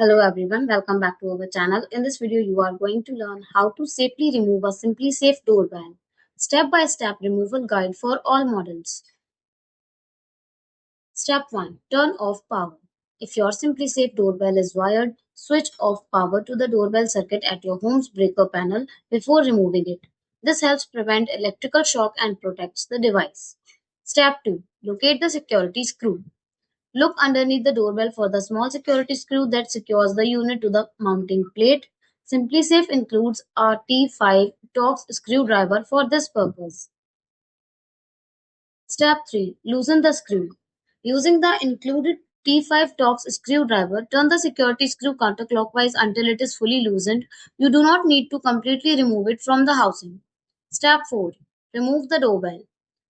Hello everyone, welcome back to our channel. In this video, you are going to learn how to safely remove a SimpliSafe doorbell. Step-by-step removal guide for all models. Step 1. Turn off power. If your SimpliSafe doorbell is wired, switch off power to the doorbell circuit at your home's breaker panel before removing it. This helps prevent electrical shock and protects the device. Step 2. Locate the security screw. Look underneath the doorbell for the small security screw that secures the unit to the mounting plate. SimpliSafe includes a T5 Torx screwdriver for this purpose. Step 3. Loosen the screw. Using the included T5 Torx screwdriver, turn the security screw counterclockwise until it is fully loosened. You do not need to completely remove it from the housing. Step 4. Remove the doorbell.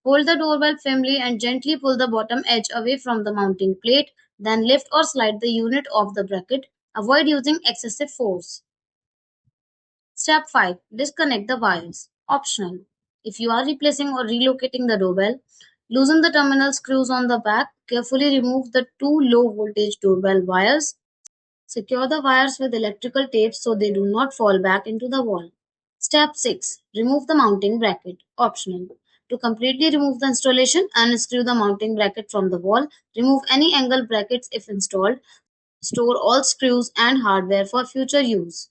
Hold the doorbell firmly and gently pull the bottom edge away from the mounting plate, then lift or slide the unit off the bracket. Avoid using excessive force. Step 5. Disconnect the wires. Optional. If you are replacing or relocating the doorbell, loosen the terminal screws on the back. Carefully remove the two low voltage doorbell wires. Secure the wires with electrical tape so they do not fall back into the wall. Step 6. Remove the mounting bracket. Optional. To completely remove the installation, unscrew the mounting bracket from the wall. Remove any angle brackets if installed. Store all screws and hardware for future use.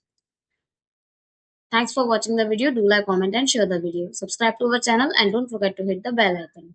Thanks for watching the video. Do like, comment and share the video. Subscribe to our channel and don't forget to hit the bell icon.